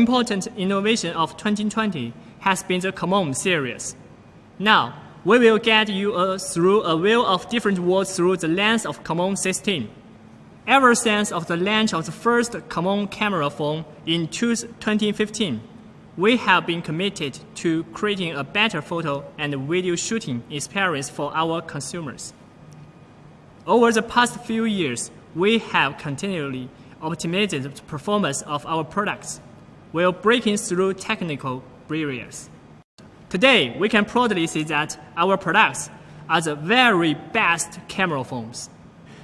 important innovation of 2020 has been the Camon series. Now, we will guide you through a wheel of different worlds through the lens of Camon 16. Ever since of the launch of the first Camon camera phone in 2015, we have been committed to creating a better photo and video shooting experience for our consumers. Over the past few years, we have continually optimized the performance of our products while breaking through technical barriers. Today, we can proudly say that our products are the very best camera phones.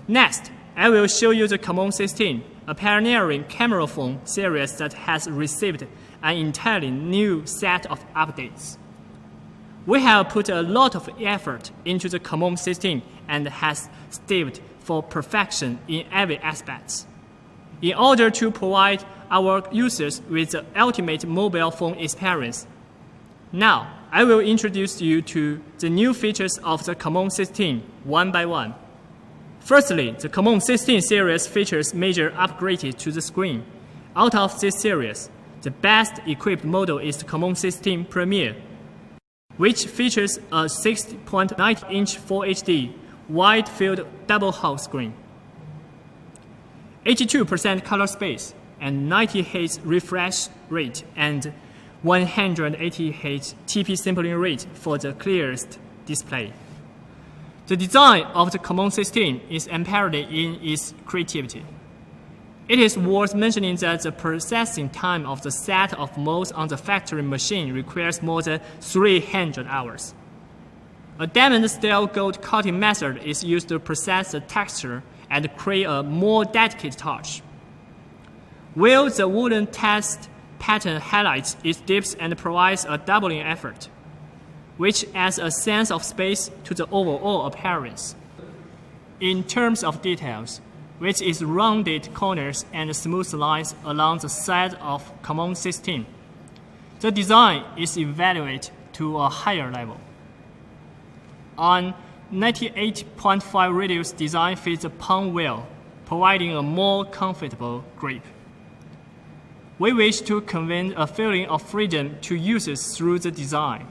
Next, I will show you the Camon 16, a pioneering camera phone series that has received an entirely new set of updates. We have put a lot of effort into the Camon 16 and has staved for perfection in every aspect. In order to provide our users with the ultimate mobile phone experience, now I will introduce you to the new features of the Camon 16 one by one. Firstly, the Camon 16 series features major upgrades to the screen. Out of this series, the best equipped model is the Camon 16 Premier, which features a 6.9-inch Full HD wide-field double-hull screen, 82% color space, and 90 Hz refresh rate and 180 Hz TP sampling rate for the clearest display. The design of the Camon 16 is unparalleled in its creativity. It is worth mentioning that the processing time of the set of modes on the factory machine requires more than 300 hours. A diamond-style gold coating method is used to process the texture and create a more delicate touch, while the wooden test pattern highlights its dips and provides a doubling effect, which adds a sense of space to the overall appearance. In terms of details, which is rounded corners and smooth lines along the side of Camon 16, the design is evaluated to a higher level. On 98.5 radius design fits the palm wheel, providing a more comfortable grip. We wish to convey a feeling of freedom to users through the design,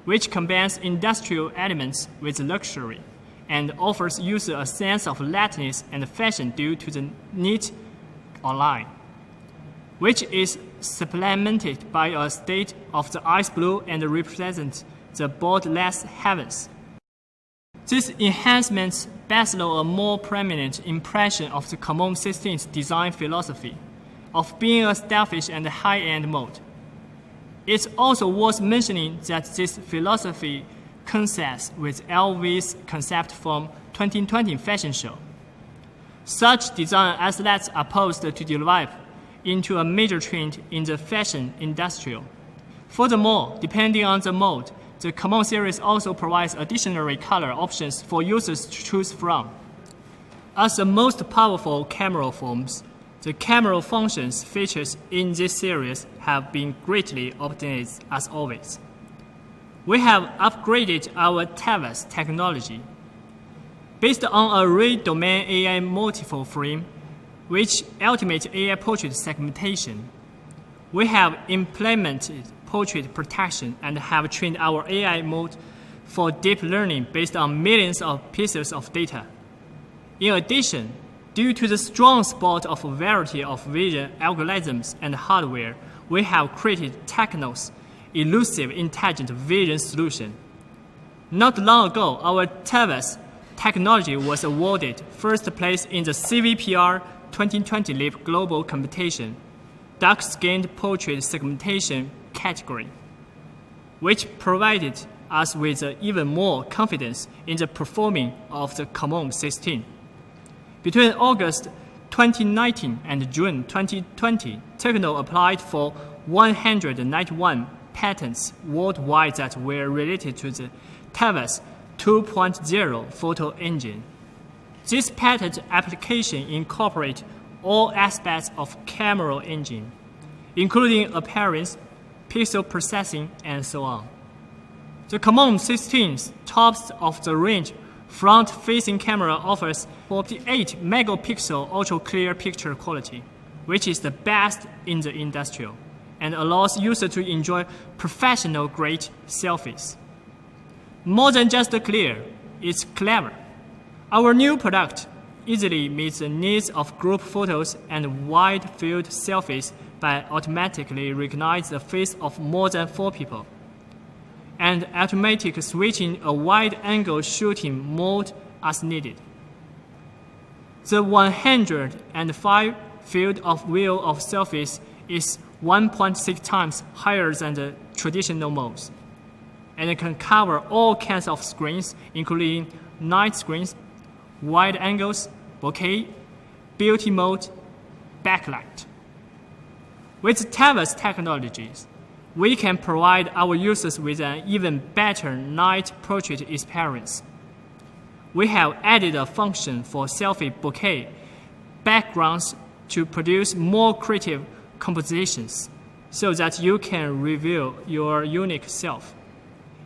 which combines industrial elements with luxury and offers users a sense of lightness and fashion due to the neat outline, which is supplemented by a shade of the ice blue and represents the boundless heavens. These enhancements bestow a more prominent impression of the Camon 16's design philosophy of being a stylish and high-end mode. It's also worth mentioning that this philosophy coincides with LV's concept from 2020 fashion show. Such design aesthetics are poised to develop into a major trend in the fashion industry. Furthermore, depending on the mode, the Camon series also provides additional color options for users to choose from. As the most powerful camera phones, the camera functions features in this series have been greatly optimized as always. We have upgraded our TVS technology. Based on a real-domain AI multiple frame, which ultimates AI portrait segmentation, we have implemented portrait protection and have trained our AI mode for deep learning based on millions of pieces of data. In addition, due to the strong support of a variety of vision algorithms and hardware, we have created Tecno's elusive intelligent vision solution. Not long ago, our TVS technology was awarded first place in the CVPR 2020 LEAP Global Competition, Dark-Skinned Portrait Segmentation category, which provided us with even more confidence in the performing of the Camon 16. Between August 2019 and June 2020, Tecno applied for 191 patents worldwide that were related to the TVS 2.0 photo engine. This patent application incorporates all aspects of camera engine, including appearance, pixel processing, and so on. The Camon 16's top-of-the-range front-facing camera offers 48-megapixel ultra-clear picture quality, which is the best in the industry, and allows users to enjoy professional-grade selfies. More than just clear, it's clever. Our new product easily meets the needs of group photos and wide-field selfies by automatically recognizing the face of more than 4 people, and automatic switching a wide-angle shooting mode as needed. The 105 field of view of selfies is 1.6 times higher than the traditional modes, and it can cover all kinds of screens, including night screens, wide angles, bokeh, beauty mode, backlight. With TAVA's technologies, we can provide our users with an even better night portrait experience. We have added a function for selfie bokeh backgrounds to produce more creative compositions so that you can reveal your unique self.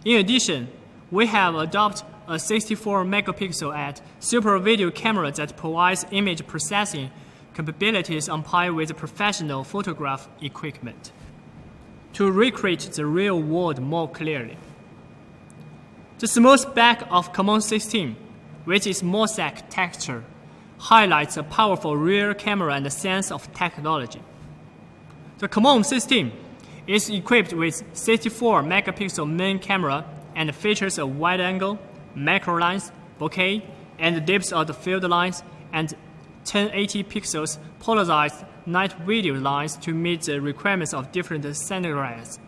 In addition, we have adopted a 64 megapixel at super video camera that provides image processing capabilities on par with professional photograph equipment to recreate the real world more clearly. The smooth back of Camon 16, with its mosaic texture, highlights a powerful rear camera and sense of technology. The Camon 16 is equipped with 64 megapixel main camera and features a wide angle, macro lens, bokeh, and depth of the field lines, and 1080 pixels polarized night video lines to meet the requirements of different scenarios.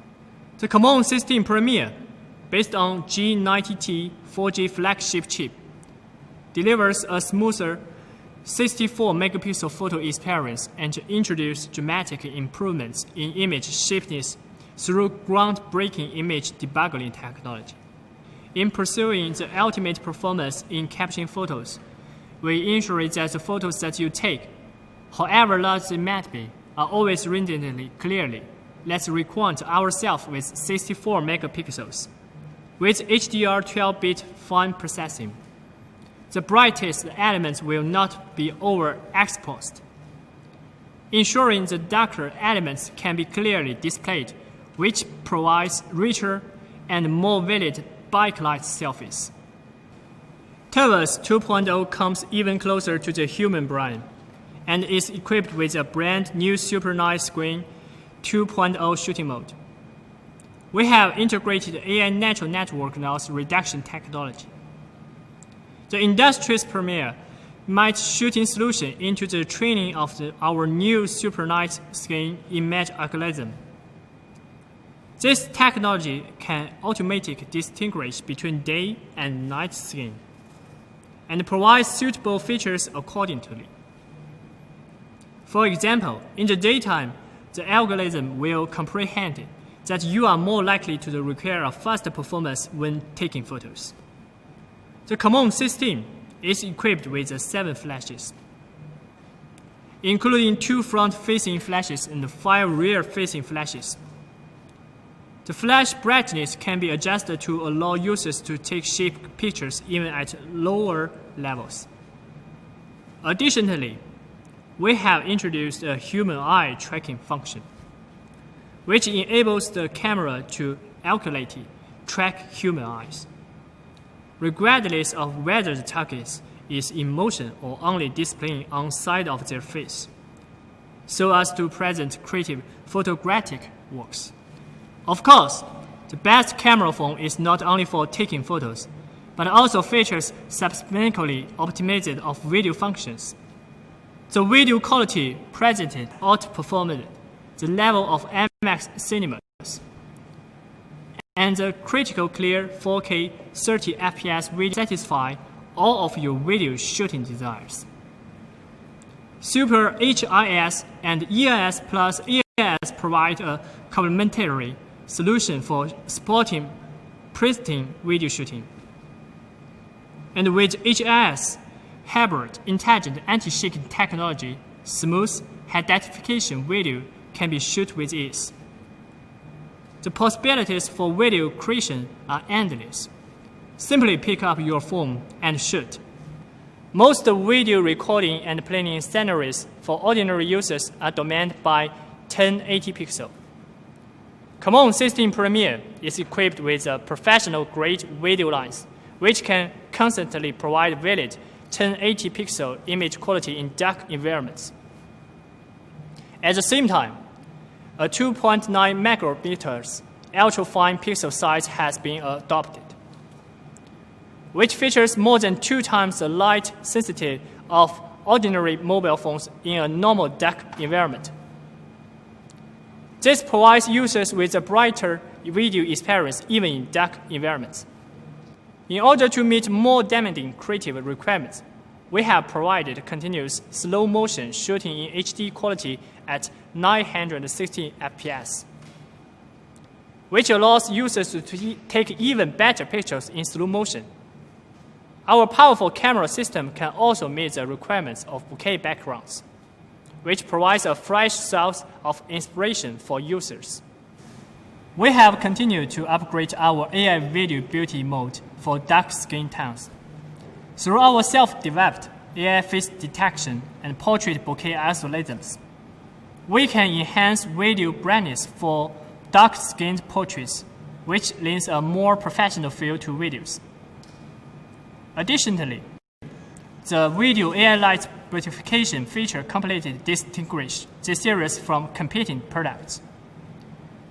The Camon 16 Premier, based on G90T 4G flagship chip, delivers a smoother 64 megapixel photo experience and introduces dramatic improvements in image sharpness through groundbreaking image debugging technology. In pursuing the ultimate performance in capturing photos, we ensure that the photos that you take, however large they might be, are always rendered clearly. Let's record ourselves with 64 megapixels. With HDR 12-bit fine processing, the brightest elements will not be overexposed, ensuring the darker elements can be clearly displayed, which provides richer and more vivid backlight selfies. TAVA's 2.0 comes even closer to the human brain and is equipped with a brand new Super Night Screen 2.0 shooting mode. We have integrated AI natural network noise reduction technology. The industry's premier might shooting solution into the training of our new Super Night Screen image algorithm. This technology can automatically distinguish between day and night scene and provide suitable features accordingly. For example, in the daytime, the algorithm will comprehend that you are more likely to require a faster performance when taking photos. The Camon 16 is equipped with 7 flashes, including 2 front-facing flashes and 5 rear-facing flashes. The flash brightness can be adjusted to allow users to take sharp pictures even at lower levels. Additionally, we have introduced a human eye tracking function, which enables the camera to accurately track human eyes, regardless of whether the target is in motion or only displaying on side of their face, so as to present creative photographic works. Of course, the best camera phone is not only for taking photos, but also features subsequently optimized of video functions. The video quality presented outperformed the level of IMAX cinemas, and the critical clear 4K 30 FPS video satisfy all of your video shooting desires. Super HIS and EIS plus EIS provide a complementary solution for supporting pristine video shooting. And with HIS, hybrid intelligent anti-shaking technology, smooth high-definition video can be shot with ease. The possibilities for video creation are endless. Simply pick up your phone and shoot. Most video recording and planning scenarios for ordinary users are dominated by 1080 pixel. Camon 16 Premier is equipped with a professional-grade video lens, which can constantly provide valid 1080 pixel image quality in dark environments. At the same time, a 2.9 megapixels ultra-fine pixel size has been adopted, which features more than 2 times the light sensitivity of ordinary mobile phones in a normal dark environment. This provides users with a brighter video experience even in dark environments. In order to meet more demanding creative requirements, we have provided continuous slow-motion shooting in HD quality at 960 FPS, which allows users to take even better pictures in slow motion. Our powerful camera system can also meet the requirements of bokeh backgrounds, which provides a fresh source of inspiration for users. We have continued to upgrade our AI video beauty mode for dark skin tones. Through our self-developed AI face detection and portrait bokeh algorithms, we can enhance video brightness for dark-skinned portraits, which lends a more professional feel to videos. Additionally, the video AI light beautification feature completely distinguishes this series from competing products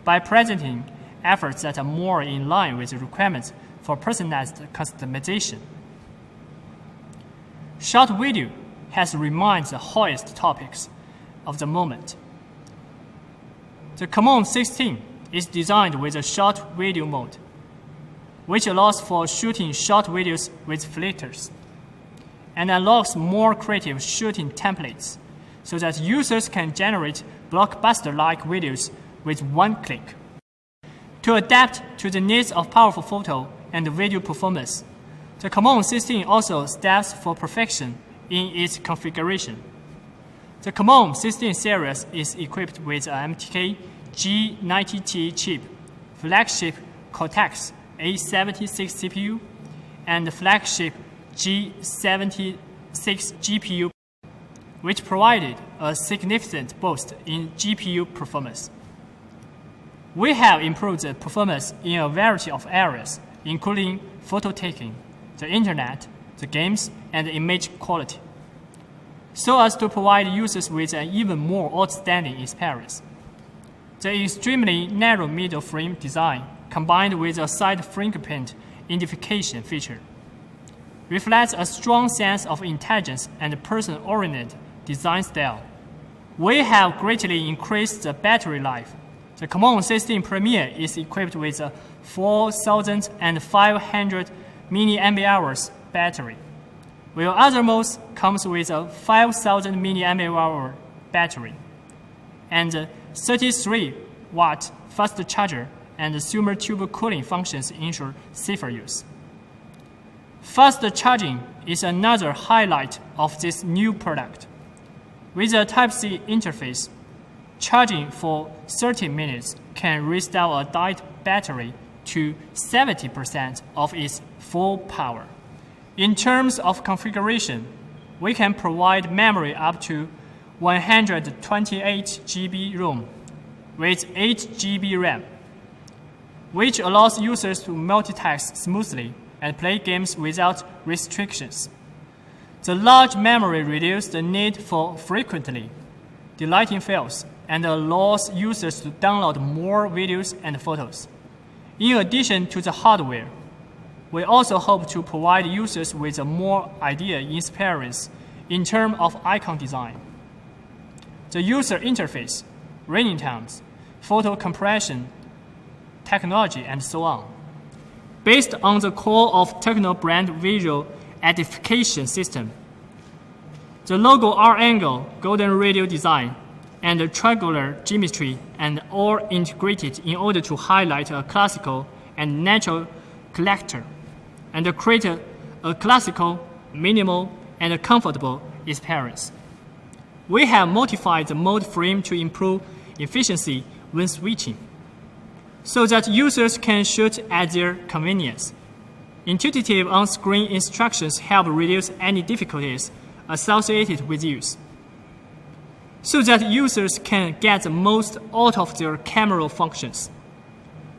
by presenting efforts that are more in line with the requirements for personalized customization. Short video has remained the hottest topics of the moment. The Camon 16 is designed with a short video mode, which allows for shooting short videos with filters and unlocks more creative shooting templates so that users can generate blockbuster-like videos with one click. To adapt to the needs of powerful photo and video performance, the Camon 16 also strives for perfection in its configuration. The Camon 16 series is equipped with an MTK G90T chip, flagship Cortex A76 CPU, and flagship G76 GPU, which provided a significant boost in GPU performance. We have improved the performance in a variety of areas, including photo taking, the internet, the games, and image quality, so as to provide users with an even more outstanding experience. The extremely narrow middle frame design, combined with a side fingerprint identification feature, reflects a strong sense of intelligence and person-oriented design style. We have greatly increased the battery life. The Camon 16 Premier is equipped with a 4,500 mAh battery, while other models comes with a 5,000 mAh battery and a 33-watt fast charger and super tube cooling functions ensure safer use. Fast charging is another highlight of this new product. With a Type-C interface, charging for 30 minutes can restore a died battery to 70% of its full power. In terms of configuration, we can provide memory up to 128 GB ROM with 8 GB RAM, which allows users to multitask smoothly and play games without restrictions. The large memory reduces the need for frequently deleting files and allows users to download more videos and photos. In addition to the hardware, we also hope to provide users with a more ideal experience in terms of icon design, the user interface, running times, photo compression, technology, and so on. Based on the core of Tecno brand visual identification system, the logo R-angle golden radio design and the triangular geometry and all integrated in order to highlight a classical and natural character and create a classical, minimal, and comfortable experience. We have modified the mode frame to improve efficiency when switching, so that users can shoot at their convenience. Intuitive on-screen instructions help reduce any difficulties associated with use, so that users can get the most out of their camera functions.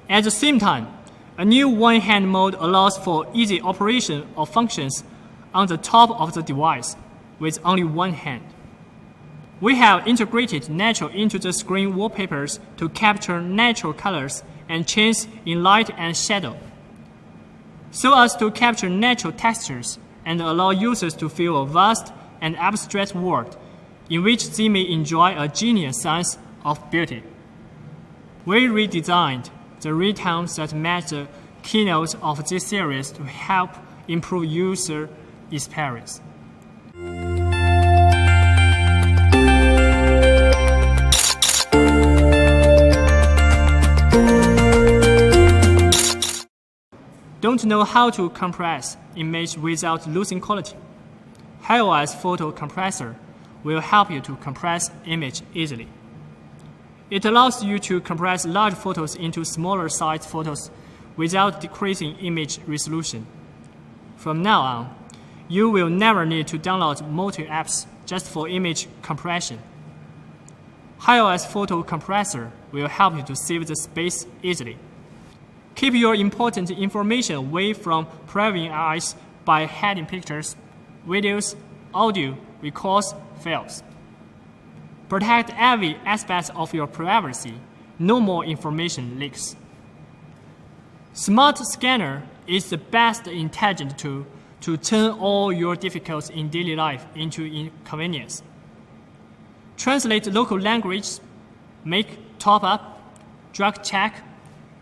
At the same time, a new one-hand mode allows for easy operation of functions on the top of the device with only one hand. We have integrated natural into the screen wallpapers to capture natural colors and change in light and shadow, so as to capture natural textures and allow users to feel a vast and abstract world in which they may enjoy a genuine sense of beauty. We redesigned the ringtones that match the keynote of this series to help improve user experience. Don't know how to compress image without losing quality? iOS Photo Compressor will help you to compress image easily. It allows you to compress large photos into smaller size photos without decreasing image resolution. From now on, you will never need to download multiple apps just for image compression. iOS Photo Compressor will help you to save the space easily. Keep your important information away from prying eyes by hiding pictures, videos, audio, records, files. Protect every aspect of your privacy. No more information leaks. Smart Scanner is the best intelligent tool to turn all your difficulties in daily life into inconvenience. Translate local language, make top-up, drug check,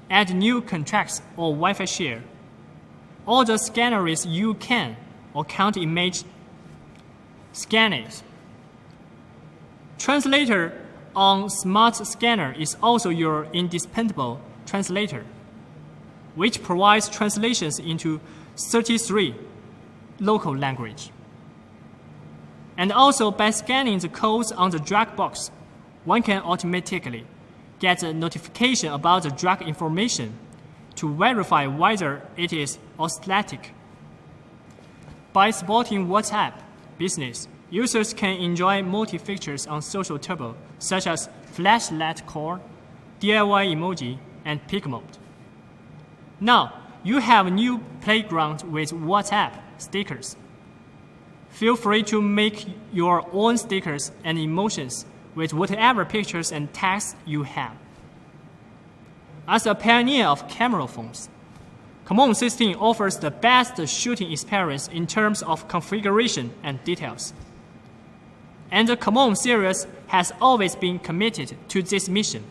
add new contracts or Wi-Fi share. All the scanners you can or can't image, scan it. Translator on Smart Scanner is also your indispensable translator, which provides translations into 33 local language. And also by scanning the codes on the drug box, one can automatically get a notification about the drug information to verify whether it is authentic. By supporting WhatsApp Business, users can enjoy multi-features on social turbo, such as flashlight call, DIY emoji, and peak mode. Now, you have a new playground with WhatsApp stickers. Feel free to make your own stickers and emotions with whatever pictures and text you have. As a pioneer of camera phones, Camon 16 offers the best shooting experience in terms of configuration and details. And the Camon series has always been committed to this mission.